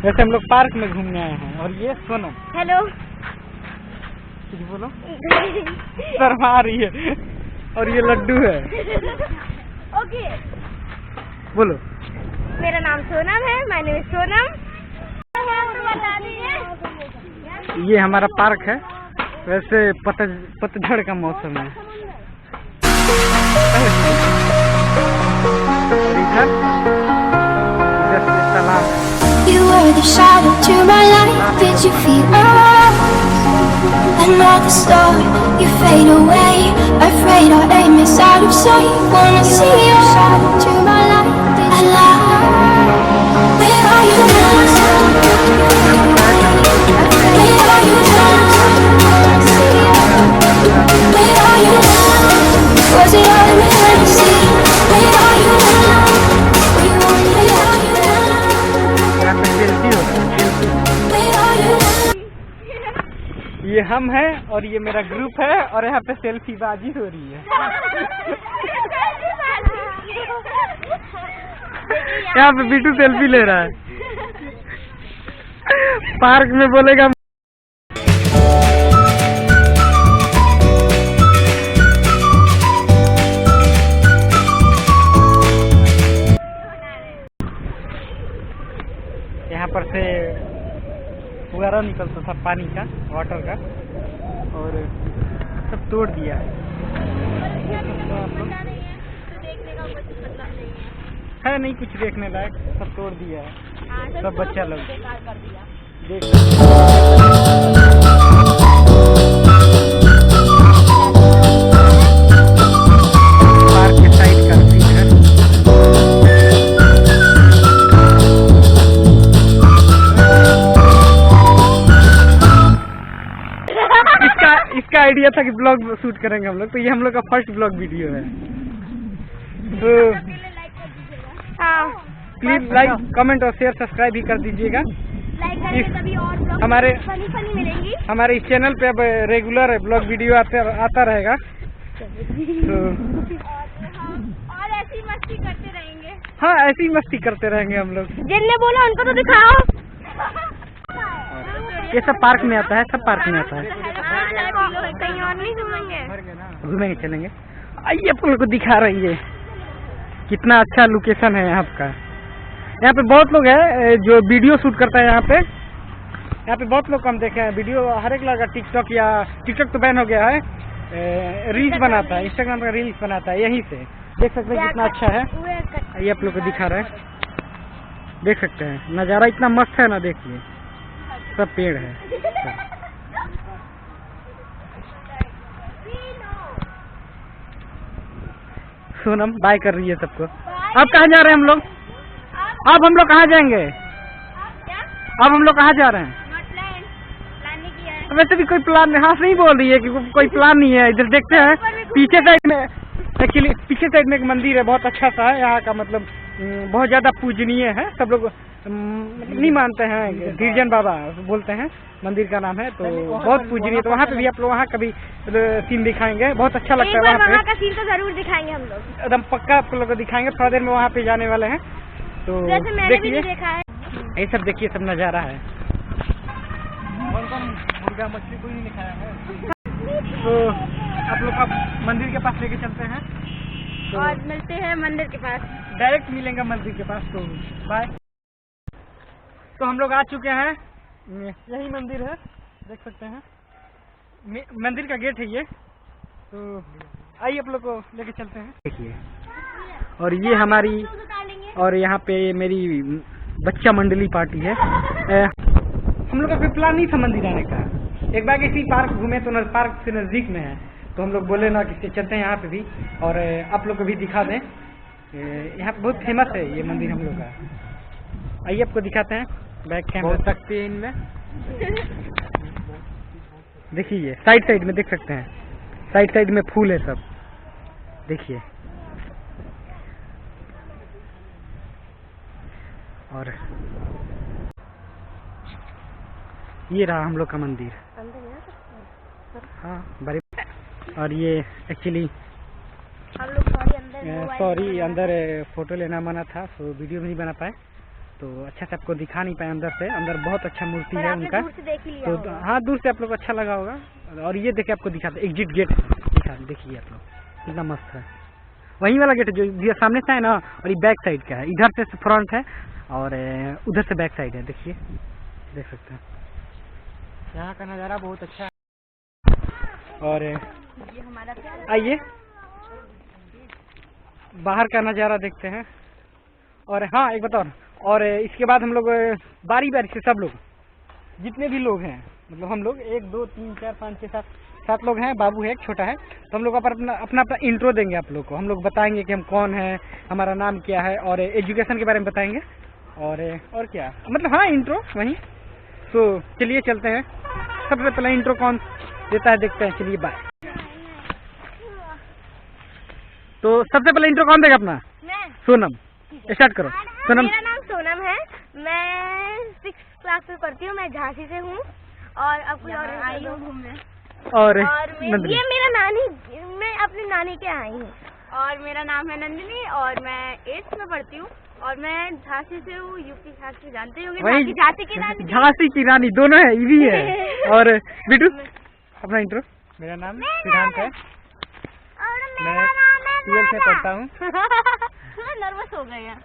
वैसे हम लोग पार्क में घूमने आए हैं और ये सोनम। हेलो। कुछ बोलो। शर्मा रही है। और ये लड्डू है। ओके बोलो। मेरा नाम सोनम है। My name is Sonam. ये हमारा पार्क है। वैसे पतझड़ का मौसम है। और इधर से तालाब। You were the shadow to my light. Did you feel alright? Another star, you fade away. Afraid our aim is out of sight. Wanna see your shadow to my light. I lie. Where are you now? Where are you now? Where are you now? Was it all in my fantasy? Where are you now? Where are you now? ये हम हैं और ये मेरा group है और यहाँ पे सेल्फी बाजी हो रही है। यहाँ पे बिट्टू सेल्फी ले रहा है। पार्क में बोलेगा यहाँ पर से फुहारा निकलता था पानी का, वाटर का, और सब तोड़ दिया है। है नहीं कुछ देखने लायक, सब तोड़ दिया है। सब बच्चा लोग देख पार्क के साइड का सीन है। इसका आइडिया था कि ब्लॉग शूट करेंगे हम लोग, तो ये हम लोग का फर्स्ट ब्लॉग वीडियो है। तो प्लीज लाइक, कमेंट और शेयर, सब्सक्राइब भी कर दीजिएगा। हमारे इस चैनल पे अब रेगुलर ब्लॉग वीडियो आता रहेगा। तो और ऐसी मस्ती करते रहेंगे। हाँ, ऐसी मस्ती करते रहेंगे हम लोग। जिनने बोला उनको तो दिखाओ। ये सब पार्क में आता है, सब पार्क में आता है। कहीं और नहीं घूमेंगे? घूमेंगे, चलेंगे। आइए आप लोग को दिखा रही है कितना अच्छा लोकेशन है यहाँ का। यहाँ पे बहुत लोग हैं जो वीडियो शूट करता है। यहाँ पे बहुत लोग हम देखे हैं वीडियो, हर एक लगा टिकटॉक, या टिकटॉक तो बैन हो गया है, रील्स बनाता है, इंस्टाग्राम का रील्स बनाता है। यहीं से देख सकते हैं कितना अच्छा है। ये आप लोग को दिखा रहे हैं, देख सकते हैं नज़ारा इतना मस्त है ना। देखिए सब पेड़ है। सोनम बाय कर रही है सबको। अब कहाँ जा रहे हैं हम लोग? अब हम लोग कहाँ जाएंगे? अब हम लोग कहाँ जा रहे हैं? वैसे भी कोई प्लान नहीं। हाँ सही बोल रही है कि कोई प्लान नहीं है। इधर देखते हैं पीछे साइड में, एक्चुअली पीछे साइड में एक मंदिर है, बहुत अच्छा सा है यहाँ का, मतलब बहुत ज्यादा पूजनीय है। सब लोग नहीं मानते हैं, गिरजन बाबा बोलते हैं मंदिर का नाम है, तो बहुत पूजनीय। तो वहाँ पे भी आप लोग वहाँ कभी सीन दिखाएंगे, बहुत अच्छा लगता है। वहाँ का सीन तो जरूर दिखाएंगे हम लोग, एकदम पक्का आप लोग को दिखाएंगे। थोड़ा देर में वहाँ पे जाने वाले हैं, तो देखिए ये सब देखिए, सब नज़ारा है। मुर्गा मछली कोई नहीं खाया है। तो आप लोग अब मंदिर के पास लेके चलते हैं, तो और मिलते हैं मंदिर के पास। डायरेक्ट मिलेंगे मंदिर के पास। तो बाय। तो हम लोग आ चुके हैं, यही मंदिर है, देख सकते हैं मंदिर का गेट है ये। तो आइए आप लोग को लेके चलते हैं। देखिए, और ये हमारी, और यहाँ पे मेरी बच्चा मंडली पार्टी है। हम लोग का कोई प्लान नहीं था मंदिर आने का। एक बार इसी पार्क घूमे तो पार्क से नज़दीक में है, तो हम लोग बोले ना कि चलते हैं यहाँ पे भी, और आप लोग को भी दिखा दें। यहाँ पे बहुत फेमस है ये मंदिर हम लोग का। आइए आपको दिखाते हैं, बैक कैमरा सकते हैं इनमें। देखिए साइड में देख सकते हैं, साइड में फूल है सब, देखिए। और ये रहा हम लोग का मंदिर। हाँ बड़े। और ये एक्चुअली हम लोग सॉरी अंदर अंदर फोटो लेना मना था, तो वीडियो भी नहीं बना पाए। तो अच्छा से आपको दिखा नहीं पाए अंदर से। अंदर बहुत अच्छा मूर्ति है उनका। दूर से देख ही लिया तो होगा। हाँ, दूर से आप लोग को अच्छा लगा होगा। और ये देखिए आपको दिखाते, एग्जिट गेट दिखा, देखिए आप लोग कितना मस्त है। वही वाला गेट है जो सामने से है ना, और ये बैक साइड का है। इधर से फ्रंट है और उधर से बैक साइड है। देखिए, देख सकते हैं यहाँ का नज़ारा बहुत अच्छा है। और ये हमारा प्यारा आइए बाहर का नज़ारा देखते हैं। और हाँ, एक बताओ, और इसके बाद हम लोग बारी बारी से सब लोग, जितने भी लोग हैं, मतलब हम लोग 1 2 3 4 5 6 7 लोग हैं, बाबू है, एक छोटा है, तो हम लोग अपना अपना इंट्रो देंगे आप लोग को। हम लोग बताएंगे कि हम कौन है, हमारा नाम क्या है, और एजुकेशन के बारे में बताएंगे। और क्या, मतलब हाँ, इंट्रो वहीं। तो चलिए चलते हैं। सबसे पहले इंट्रो कौन देता है देखते हैं। चलिए बाय। तो सबसे पहले इंट्रो कौन देगा अपना? मैं। सोनम, स्टार्ट करो। सोनम, मेरा नाम सोनम है, मैं 6th क्लास में पढ़ती हूँ, मैं झांसी से हूँ और अब कोई और आई हूँ घूमने। और ये मेरा नानी, मैं अपनी नानी के आई हूँ। और मेरा नाम है नंदिनी और मैं 8th में पढ़ती हूँ और मैं झांसी से हूँ, यूपी झांसी जानते होंगे, झांसी की रानी। झांसी की रानी दोनों है, ये भी है। और बिटू अपना इंट्रो। मेरा नाम सिद्धांत है, मैं 12th में पढ़ता हूँ। नर्वस हो गए हैं।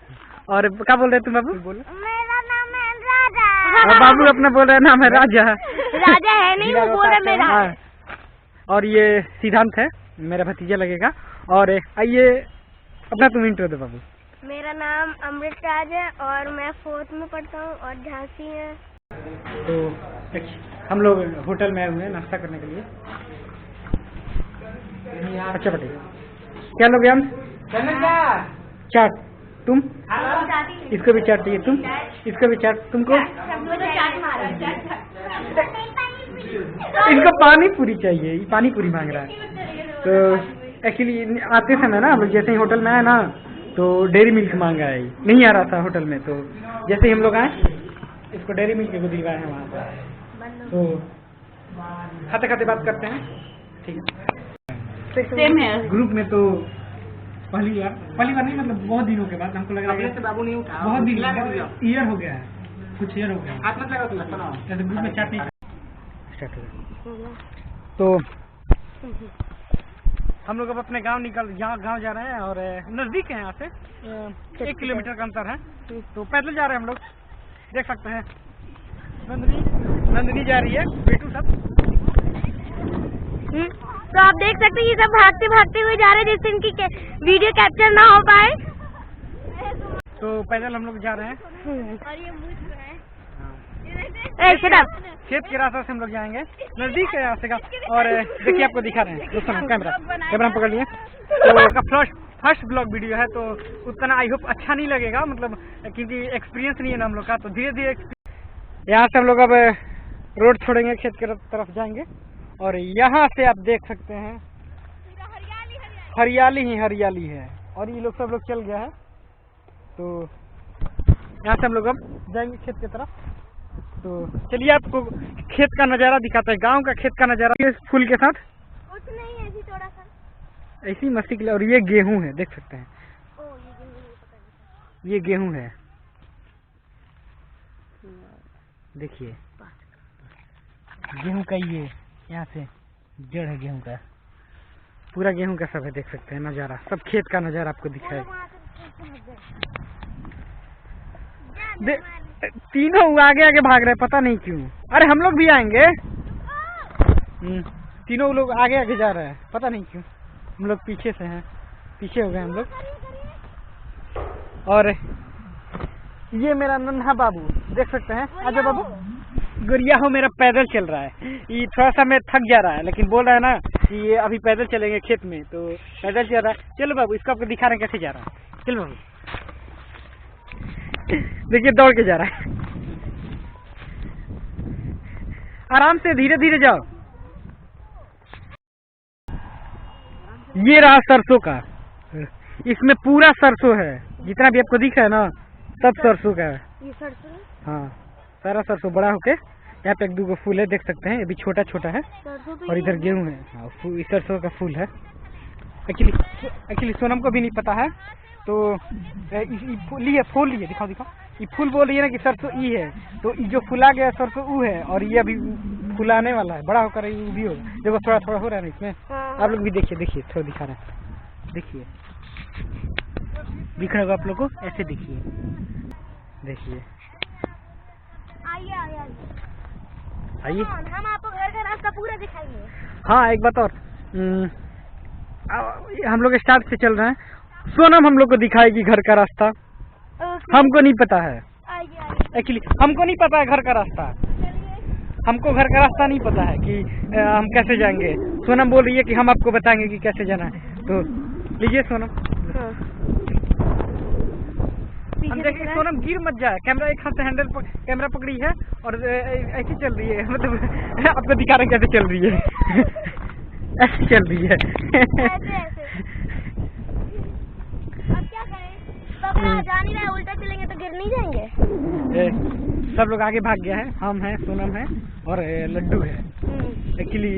और क्या बोल रहे तुम बाबू? बोलो। मेरा नाम है राजा। बाबू अपना बोल रहे नाम है राजा। राजा है नहीं, वो बोल रहे मेरा। हाँ। और ये सिद्धांत है, मेरा भतीजा लगेगा। और आइए अपना तुम इंट्रो दो बाबू। मेरा नाम अमृत राज है और मैं 4th में पढ़ता हूँ और झांसी है। तो हम लोग होटल में आए हुए हैं नाश्ता करने के लिए। अच्छा बेटे, क्या लोगे हम? चाट। तुम? इसको भी चाट चाहिए। तुम? इसको भी चाट। तुमको? इनको पानी पूरी चाहिए, ये पानी पूरी मांग रहा है। तो एक्चुअली आते समय ना, जैसे ही होटल में आए ना, तो डेयरी मिल्क मांगा है। नहीं आ रहा था होटल में, तो जैसे ही हम लोग आए, इसको डेयरी मिल्क को दिलवाए हैं वहाँ पर। तो खाते खाते बात करते हैं, ठीक है? सेम है ग्रुप में तो पहली बार नहीं, मतलब बहुत दिनों के बाद हमको लग रहा है बाबू नहीं उठा, बहुत दिन ईयर हो गया है, कुछ ईयर हो गया। हाथ मत लगा, जैसे ग्रुप में चाट नहीं स्टार्ट हो गया। तो हम लोग अब अपने गांव गांव जा रहे हैं और नजदीक है यहाँ से, 1 किलोमीटर का अंतर है। तो पैदल जा रहे हैं हम लोग, देख सकते हैं। नंदिनी जा रही है, बेटू सब। तो आप देख सकते हैं ये सब भागते भागते हुए जा रहे हैं, जिससे इनकी वीडियो कैप्चर ना हो पाए। तो पैदल हम लोग जा रहे हैं। और ये खेत के रास्ते से हम लोग जाएंगे, नजदीक है यहाँ से का। और देखिए आपको दिखा रहे हैं दोस्तों, कैमरा पकड़ लिए। तो फर्स्ट ब्लॉग वीडियो है, तो उतना आई होप अच्छा नहीं लगेगा, मतलब क्योंकि एक्सपीरियंस नहीं है ना हम लोग का। तो धीरे धीरे यहाँ से हम लोग अब रोड छोड़ेंगे, खेत की तरफ जाएंगे। और यहाँ से आप देख सकते हैं हरियाली ही हरियाली है। और ये लोग सब लोग चल गया है, तो यहाँ से हम लोग अब जाएंगे खेत की तरफ। तो चलिए आपको खेत का नज़ारा दिखाते हैं, गांव का खेत का नज़ारा फूल के साथ। कुछ नहीं, ऐसी थोड़ा सा ऐसी मस्ती के लिए। और ये गेहूं है, देख सकते हैं, ये गेहूं है, देखिए गेहूं का। ये यहाँ से जड़ है गेहूं का, पूरा गेहूं का सब है, देख सकते हैं नज़ारा, सब खेत का नज़ारा आपको दिखाए। तीनों आगे आगे भाग रहे, पता नहीं क्यों। अरे हम लोग भी आएंगे। तीनों लोग आगे आगे जा रहे हैं, पता नहीं क्यों। हम लोग पीछे से हैं, पीछे हो गए हम लोग। और ये मेरा नन्हा बाबू, देख सकते हैं। आजा बाबू, गुड़िया हो मेरा पैदल चल रहा है। ये थोड़ा सा मैं थक जा रहा है, लेकिन बोल रहा है ना कि ये अभी पैदल चलेंगे खेत में, तो पैदल चल रहा है। चलो बाबू, इसको आपको दिखा रहे हैं कैसे जा रहा है। चलो बाबू, देखिए दौड़ के जा रहा है। आराम से, धीरे धीरे जाओ। ये रहा सरसों का, इसमें पूरा सरसों है, जितना भी आपको दिख रहा है ना, सब सरसों का है। ये सरसों, हाँ, सारा सरसों बड़ा होके। यहाँ पे 1 2 फूल है, देख सकते हैं, ये भी छोटा छोटा है। और इधर गेहूं है। हाँ, सरसों का फूल है। एक्चुअली सोनम को भी नहीं पता है, तो फूल लिए, दिखाओ दिखाओ। ये फूल बोल रही है ना कि सरसों ई है, तो ये जो फुला गया सरसों ऊ है, और ये अभी फुलाने वाला है, बड़ा होकर ये भी होगा। देखो थोड़ा थोड़ा हो रहा है ना इसमें। आप लोग भी देखिए, देखिए थोड़ा दिखा रहा है, देखिए दिख रहा होगा आप लोग को, ऐसे देखिए, देखिए आइए आइए आइए। हम आपको घर का रास्ता पूरा दिखाएंगे। हाँ एक बात और, हम लोग स्टार्ट से चल रहे हैं, सोनम हम लोग को दिखाएगी घर का रास्ता। हमको नहीं पता है, एक्चुअली हमको नहीं पता है घर का रास्ता, हमको घर का रास्ता नहीं पता है कि हम कैसे जाएंगे। सोनम बोल रही है कि हम आपको बताएंगे कि कैसे जाना है, तो लीजिए सोनम। हम देखिए सोनम गिर मत जाए, कैमरा एक हाथ से हैंडल कैमरा पकड़ी है और ऐसी चल रही है, मतलब आपको दिखा रहे कैसे चल रही है ऐसे चल रही है अब क्या करें, तो जा नहीं रहा है, उल्टा चलेंगे तो गिर नहीं जाएंगे। सब लोग आगे भाग गया है, हम हैं, सोनम है और लड्डू है। एक्चुअली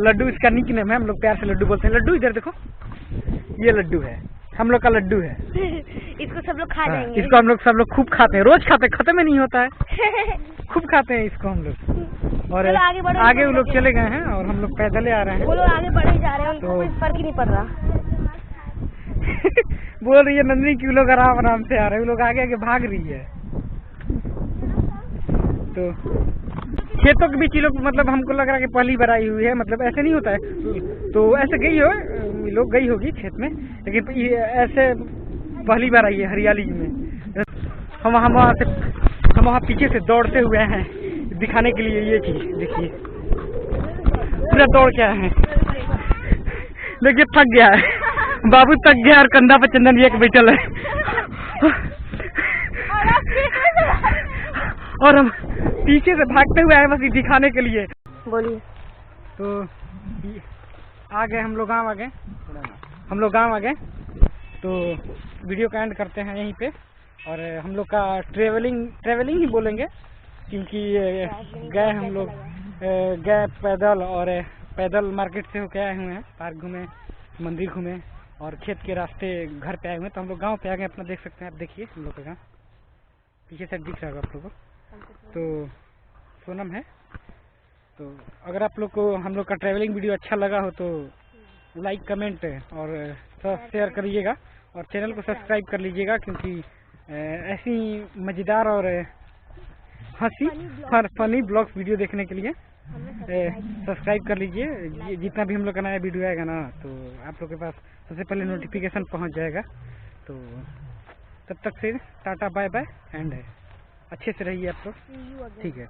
लड्डू इसका निक नेम है, हम लोग प्यार से लड्डू बोलते हैं। लड्डू इधर देखो, ये लड्डू है, हम लोग का लड्डू है। इसको सब लोग खा जाएंगे। इसको हम लोग सब लोग खूब खाते हैं, रोज खाते हैं, खत्म ही नहीं होता है खूब खाते हैं इसको हम लोग। और आगे वो लोग चले गए हैं और हम लोग पैदल आ रहे हैं। वो लोग आगे बढ़े जा रहे हैं, उनको कोई फर्क ही नहीं पड़ रहा बोल रही है नंदिनी कि वो लोग आराम आराम से आ रहे हैं, वो लोग आगे आगे भाग रही है। तो खेतों के बीच ये लोग, मतलब हमको लग रहा है कि पहली बार आई हुई है, मतलब ऐसे नहीं होता है, तो ऐसे गई हो लोग, गई होगी खेत में, लेकिन ये ऐसे पहली बार आई है हरियाली में। हम वहाँ पीछे से दौड़ते हुए हैं दिखाने के लिए, ये चीज देखिए, पूरा दौड़ के आए हैं। देखिए थक गया है बाबू, थक गया, और कंधा पे चंदन जी एक बैठल है और हम पीछे से भागते हुए आए बस ये दिखाने के लिए। बोलिए। तो आ गए हम लोग, गाँव आ गए, हम लोग गाँव आ गए, तो वीडियो का एंड करते हैं यहीं पे। और हम लोग का ट्रेवलिंग ही बोलेंगे, क्योंकि गए हम लोग गए पैदल, और पैदल मार्केट से होके आए हुए हैं, पार्क घूमे, मंदिर घूमे, और खेत के रास्ते घर पे आए हुए हैं। तो हम लोग गांव पे आ गए अपना, देख सकते हैं आप, देखिए हम लोग का गाँव पीछे से दिख रहा होगा आप लोगों को। तो सोनम है, तो अगर आप लोग को हम लोग का ट्रैवलिंग वीडियो अच्छा लगा हो तो लाइक कमेंट और शेयर करिएगा, और चैनल को सब्सक्राइब कर लीजिएगा, क्योंकि ऐसी मज़ेदार और हंसी फनी ब्लॉग्स वीडियो देखने के लिए सब्सक्राइब कर लीजिए। जितना भी हम लोग का नया वीडियो आएगा ना, तो आप लोग के पास सबसे पहले नोटिफिकेशन पहुंच जाएगा। तो तब तक से टाटा बाय बाय एंड अच्छे से रहिए आप लोग, ठीक है।